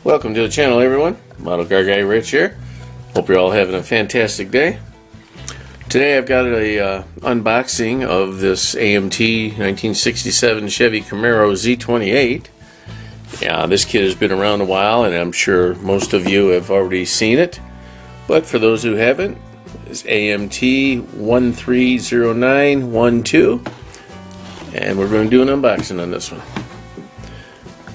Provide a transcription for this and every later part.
Welcome to the channel, everyone. Model Car Guy Rich here. Hope you're all having a fantastic day. Today I've got a unboxing of this AMT 1967 Chevy Camaro Z28. Yeah, this kit has been around a while, and I'm sure most of you have already seen it. But for those who haven't, it's AMT 130912, and we're going to do an unboxing on this one.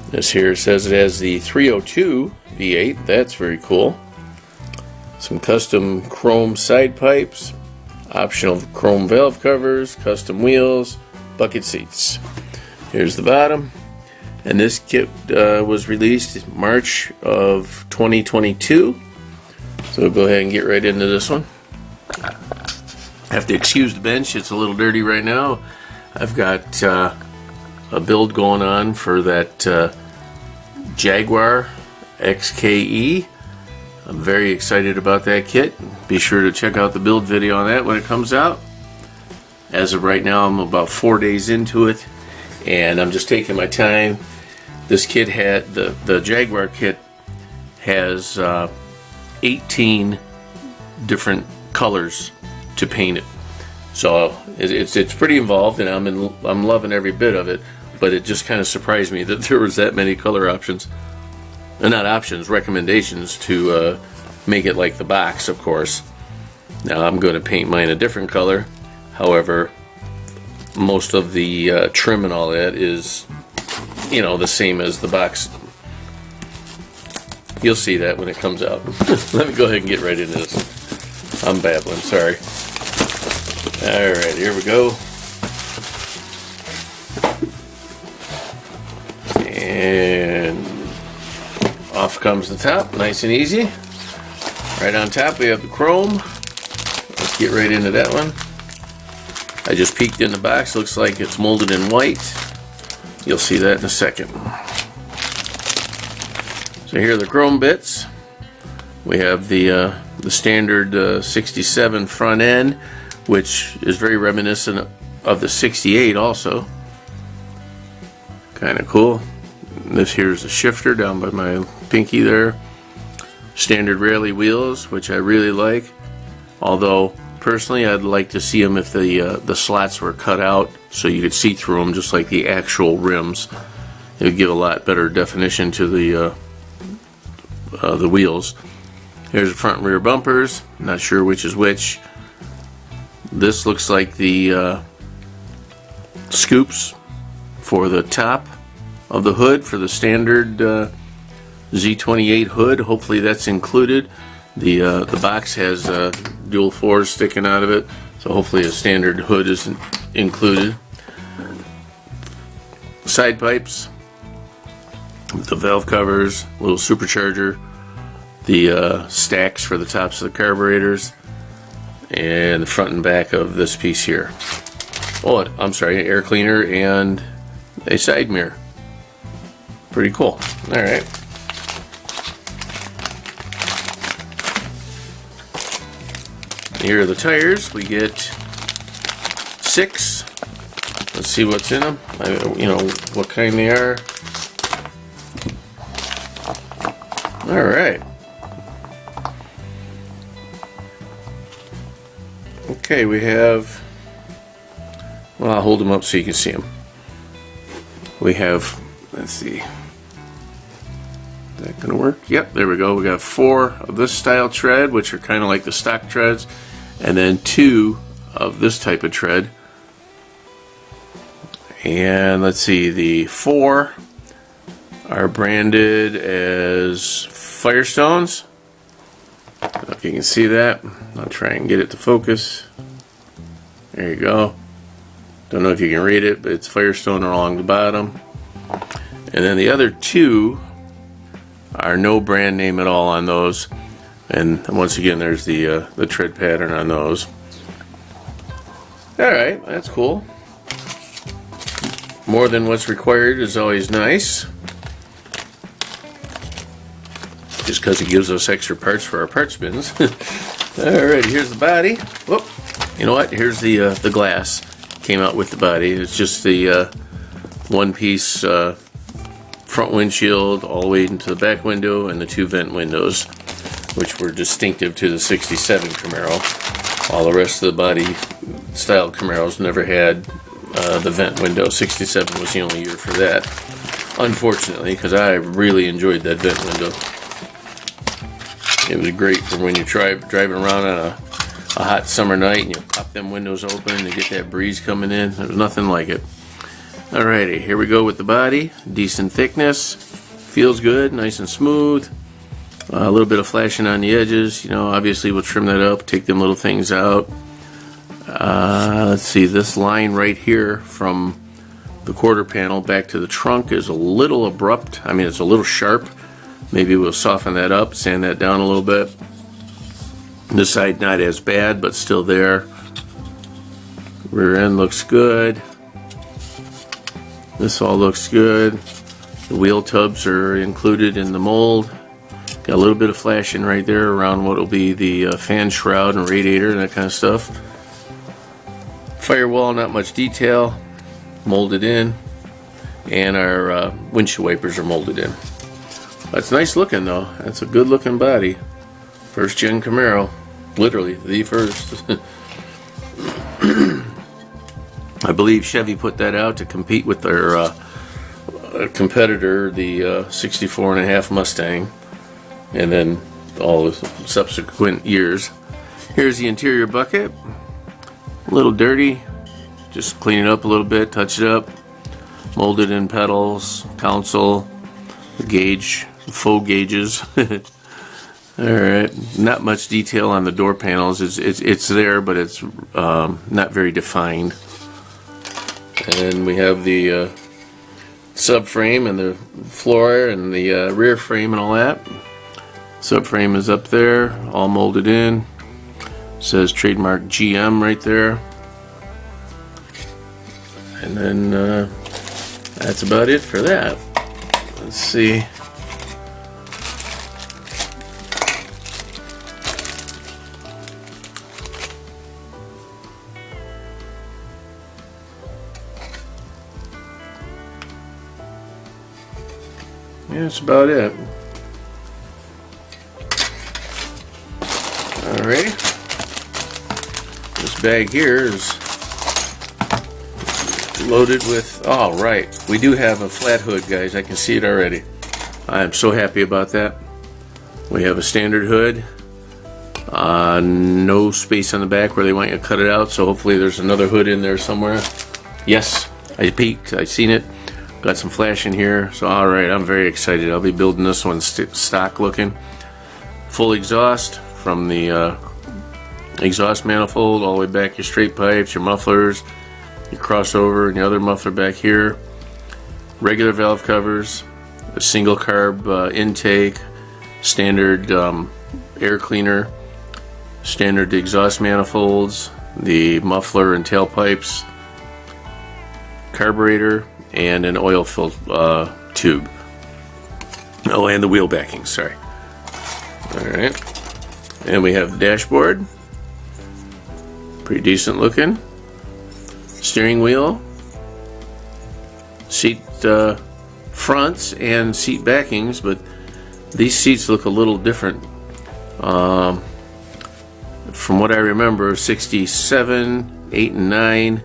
This here says it has the 302 V8. That's very cool. Some custom chrome side pipes, optional chrome valve covers, custom wheels, bucket seats. Here's the bottom. And this kit was released in March of 2022. So we'll go ahead and get right into this one. I have to excuse the bench. It's a little dirty right now. I've got a build going on for that Jaguar XKE. I'm very excited about that kit. Be sure to check out the build video on that when it comes out. As of right now, I'm about 4 days into it, and I'm just taking my time. This kit had the Jaguar kit has 18 different colors to paint it. So it's pretty involved, and I'm loving every bit of it. But it just kind of surprised me that there was that many color options. Not options, recommendations to make it like the box, of course. Now I'm going to paint mine a different color. However, most of the trim and all that is, you know, the same as the box. You'll see that when it comes out. Let me go ahead and get right into this. I'm babbling, sorry. Alright, here we go. And off comes the top, nice and easy. Right on top we have the chrome. Let's get right into that one. I just peeked in the box, looks like it's molded in white. You'll see that in a second. So here are the chrome bits. We have the standard 67 front end, which is very reminiscent of the 68 also. Kind of cool. This here is a shifter down by my pinky there. Standard rally wheels, which I really like. Although personally, I'd like to see them if the slots were cut out so you could see through them, just like the actual rims. It would give a lot better definition to the wheels. Here's the front and rear bumpers. Not sure which is which. This looks like the scoops for the top of the hood for the standard Z28 hood. Hopefully that's included. The box has dual fours sticking out of it, so hopefully a standard hood is included. Side pipes, the valve covers, little supercharger, the stacks for the tops of the carburetors, and the front and back of this piece here. Oh, I'm sorry, air cleaner and a side mirror. Pretty cool. Alright. Here are the tires. We get 6. Let's see what's in them. You know what kind they are. Alright. Okay, we have, well, I'll hold them up so you can see them. We have, let's see, is that going to work? Yep, there we go. We got 4 of this style tread, which are kind of like the stock treads, and then 2 of this type of tread. And let's see, the 4 are branded as Firestones. I don't know if you can see that. I'll try and get it to focus. There you go. Don't know if you can read it, but it's Firestone along the bottom. And then the other 2 are no brand name at all on those. And once again, there's the tread pattern on those. Alright, that's cool. More than what's required is always nice. Just because it gives us extra parts for our parts bins. Alright, here's the body. Whoop. You know what? Here's the glass. Came out with the body. It's just the one piece front windshield all the way into the back window, and the 2 vent windows, which were distinctive to the 67 Camaro. All the rest of the body style Camaros never had the vent window. 67 was the only year for that, unfortunately, because I really enjoyed that vent window. It was great for when you're driving around on a hot summer night and you pop them windows open and get that breeze coming in. There's nothing like it. Alrighty, here we go with the body. Decent thickness, feels good, nice and smooth. A little bit of flashing on the edges. You know, obviously we'll trim that up, take them little things out. Let's see, this line right here from the quarter panel back to the trunk is a little abrupt. I mean, it's a little sharp. Maybe we'll soften that up, sand that down a little bit. This side not as bad, but still there. Rear end looks good. This all looks good. The wheel tubs are included in the mold. Got a little bit of flashing right there around what will be the fan shroud and radiator and that kind of stuff. Firewall, not much detail, molded in. And our windshield wipers are molded in. That's nice looking though. That's a good looking body. First gen Camaro. Literally, the first. I believe Chevy put that out to compete with their competitor, the 64.5 Mustang. And then all the subsequent years. Here's the interior bucket. A little dirty. Just clean it up a little bit, touch it up. Molded in pedals, console, gauge, faux gauges. Alright, not much detail on the door panels. It's there, but it's not very defined. And we have the subframe and the floor and the rear frame and all that. Subframe is up there, all molded in. Says trademark GM right there. And then that's about it for that. Let's see. Yeah, that's about it. Alright. This bag here is loaded with, oh right, we do have a flat hood, guys. I can see it already. I am so happy about that. We have a standard hood. No space on the back where they want you to cut it out, so hopefully there's another hood in there somewhere. Yes, I peeked, I seen it. Got some flash in here, so alright, I'm very excited. I'll be building this one stock looking. Full exhaust from the exhaust manifold all the way back, your straight pipes, your mufflers, your crossover, and the other muffler back here. Regular valve covers, a single carb intake, standard air cleaner, standard exhaust manifolds, the muffler and tailpipes, carburetor, and an oil fill tube. Oh, and the wheel backing, sorry. Alright. And we have the dashboard. Pretty decent looking. Steering wheel. Seat fronts and seat backings, but these seats look a little different. From what I remember, 67, 8 and 9,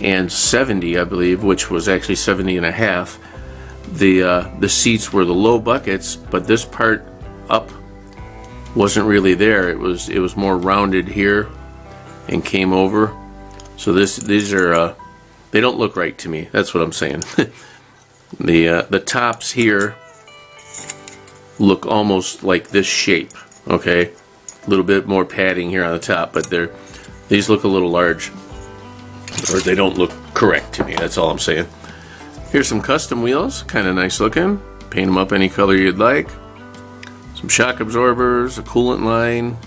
and 70, I believe, which was actually 70 and a half. The seats were the low buckets, but this part up wasn't really there. It was more rounded here and came over. So these are they don't look right to me. That's what I'm saying. The tops here look almost like this shape. Okay, a little bit more padding here on the top, but these look a little large, or they don't look correct to me. That's all I'm saying. Here's some custom wheels, kind of nice looking. Paint them up any color you'd like. Some shock absorbers, a coolant line.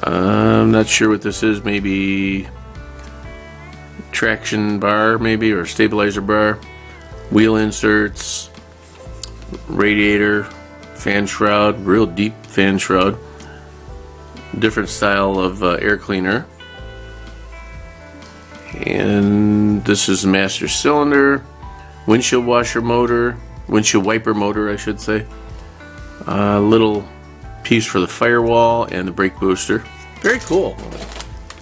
I'm not sure what this is. Maybe traction bar, maybe, or stabilizer bar. Wheel inserts, radiator, fan shroud, real deep fan shroud. Different style of air cleaner. And this is the master cylinder, windshield washer motor, windshield wiper motor, I should say. A little piece for the firewall and the brake booster. Very cool.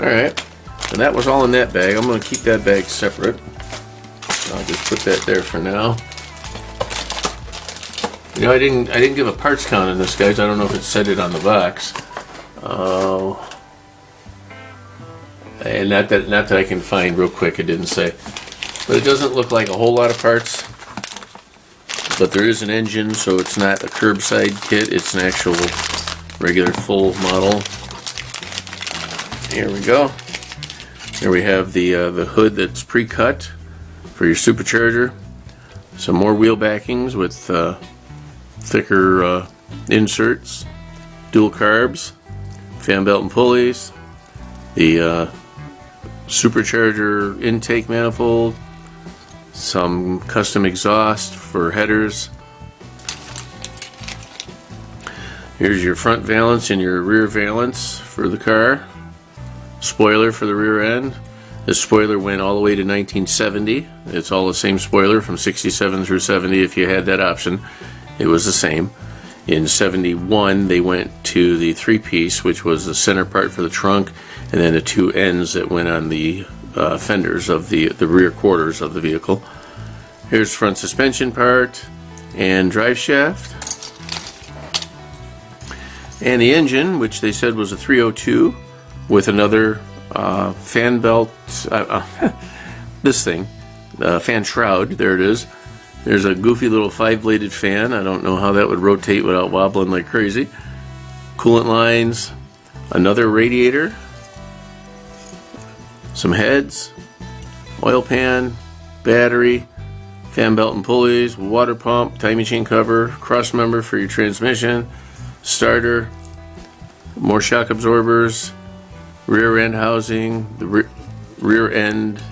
Alright, and that was all in that bag. I'm going to keep that bag separate. I'll just put that there for now. You know, I didn't give a parts count on this, guys. I don't know if it said it on the box. And not that I can find real quick, it didn't say. But it doesn't look like a whole lot of parts. But there is an engine, so it's not a curbside kit. It's an actual regular full model. Here we go. Here we have the hood that's pre-cut for your supercharger. Some more wheel backings with thicker inserts, dual carbs, fan belt and pulleys, the supercharger intake manifold, some custom exhaust for headers. Here's your front valance and your rear valance for the car. Spoiler for the rear end. This spoiler went all the way to 1970. It's all the same spoiler from 67 through 70 if you had that option. It was the same. In 71 they went to the 3-piece, which was the center part for the trunk, and then the 2 ends that went on the fenders of the rear quarters of the vehicle. Here's front suspension part and drive shaft. And the engine, which they said was a 302 with another fan belt, this thing, fan shroud, there it is. There's a goofy little 5-bladed fan. I don't know how that would rotate without wobbling like crazy. Coolant lines, another radiator, some heads, oil pan, battery, fan belt and pulleys, water pump, timing chain cover, cross member for your transmission, starter, more shock absorbers, rear end housing, the rear end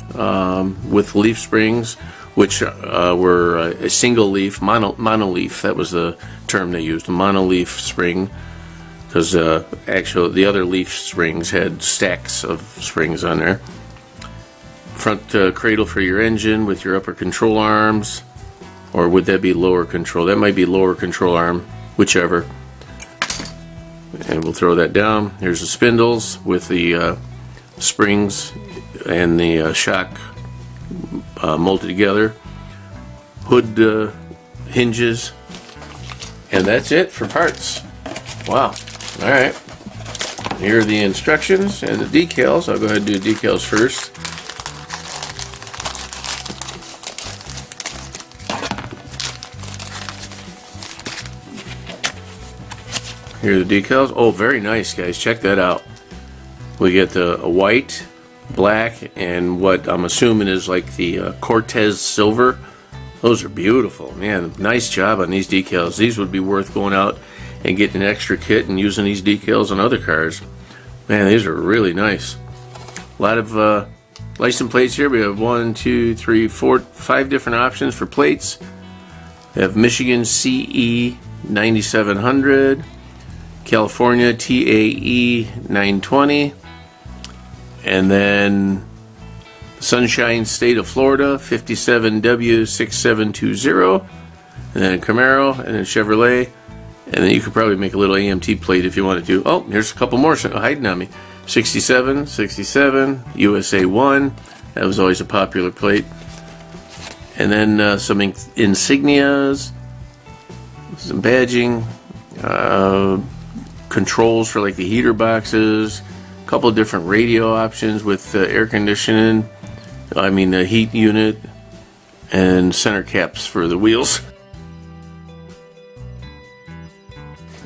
with leaf springs, which were a single leaf, monoleaf, that was the term they used, a monoleaf spring, because actually the other leaf springs had stacks of springs on there. Front cradle for your engine with your upper control arms, or would that be lower control? That might be lower control arm, whichever. And we'll throw that down. Here's the spindles with the springs and the shock molded together. Hood hinges. And that's it for parts. Wow. Alright. Here are the instructions and the decals. I'll go ahead and do decals first. Here are the decals. Oh, very nice, guys. Check that out. We get a white, black, and what I'm assuming is like the Cortez silver. Those are beautiful. Man, nice job on these decals. These would be worth going out and getting an extra kit and using these decals on other cars. Man, these are really nice. A lot of license plates here. We have 1, 2, 3, 4, 5 different options for plates. We have Michigan CE 9700. California TAE 920, and then Sunshine State of Florida 57W6720, and then Camaro, and then Chevrolet, and then you could probably make a little AMT plate if you wanted to. Oh, here's a couple more hiding on me. 67, 67, USA 1, that was always a popular plate, and then some insignias, some badging, controls for like the heater boxes, a couple of different radio options with air conditioning, the heat unit, and center caps for the wheels.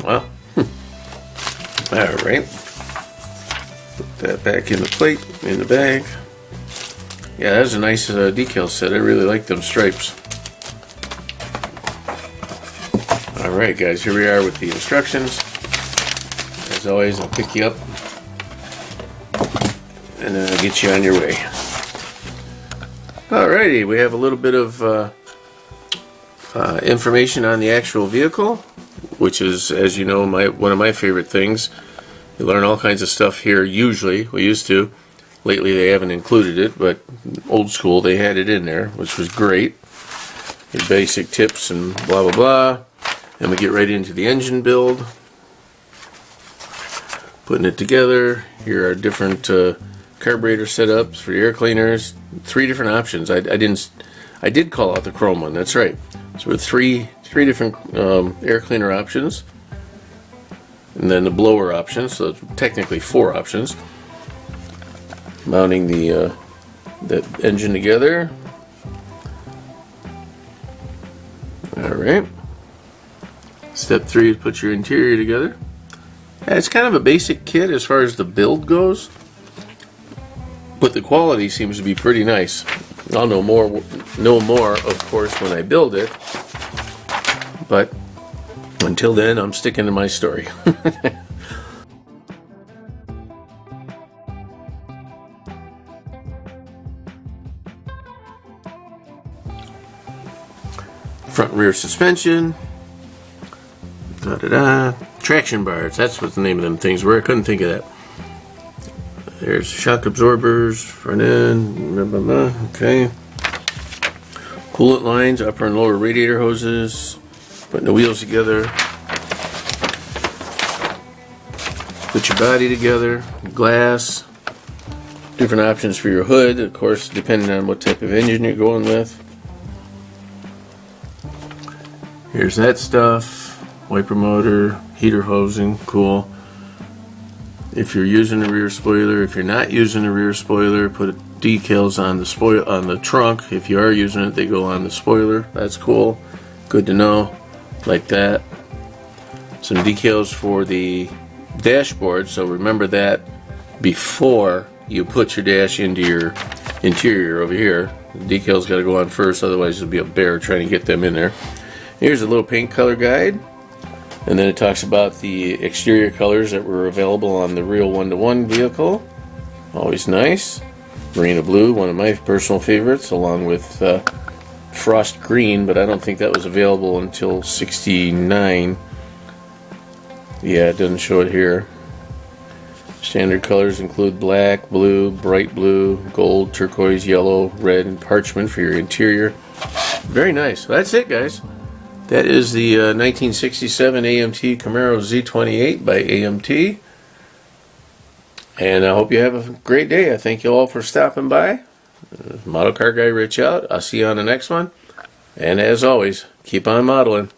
Well, alright, put that back in the plate, in the bag. Yeah, that was a nice decal set. I really like them stripes. Alright guys, here we are with the instructions. As always, I'll pick you up and get you on your way. Alrighty, we have a little bit of information on the actual vehicle, which is, as you know, one of my favorite things. You learn all kinds of stuff here, usually. We used to. Lately they haven't included it, but old school they had it in there, which was great. your basic tips and blah blah blah. And we get right into the engine build. Putting it together. Here are different carburetor setups for the air cleaners. 3 different options. I did call out the chrome one. That's right. So with three different air cleaner options, and then the blower option. So it's technically 4 options. Mounting the engine together. All right. Step 3 is put your interior together. It's kind of a basic kit as far as the build goes, but the quality seems to be pretty nice. I'll know more, of course, when I build it, but until then, I'm sticking to my story. Front and rear suspension. Traction bars, that's what the name of them things were. I couldn't think of that. There's shock absorbers, front end, blah, blah, blah. Okay. Coolant lines, upper and lower radiator hoses, putting the wheels together. Put your body together, glass, different options for your hood, of course, depending on what type of engine you're going with. Here's that stuff. Wiper motor, heater hosing, cool. If you're using a rear spoiler, if you're not using a rear spoiler, put decals on the trunk. If you are using it, they go on the spoiler. That's cool. Good to know. Like that. Some decals for the dashboard. So remember that before you put your dash into your interior over here. The decals got to go on first, otherwise it'll be a bear trying to get them in there. Here's a little paint color guide. And then it talks about the exterior colors that were available on the real 1-to-1 vehicle. Always nice. Marina blue, one of my personal favorites, along with frost green, but I don't think that was available until '69. Yeah, it doesn't show it here. Standard colors include black, blue, bright blue, gold, turquoise, yellow, red, and parchment for your interior. Very nice. That's it, guys. That is the 1967 AMT Camaro Z28 by AMT. And I hope you have a great day. I thank you all for stopping by. Model Car Guy Rich out. I'll see you on the next one. And as always, keep on modeling.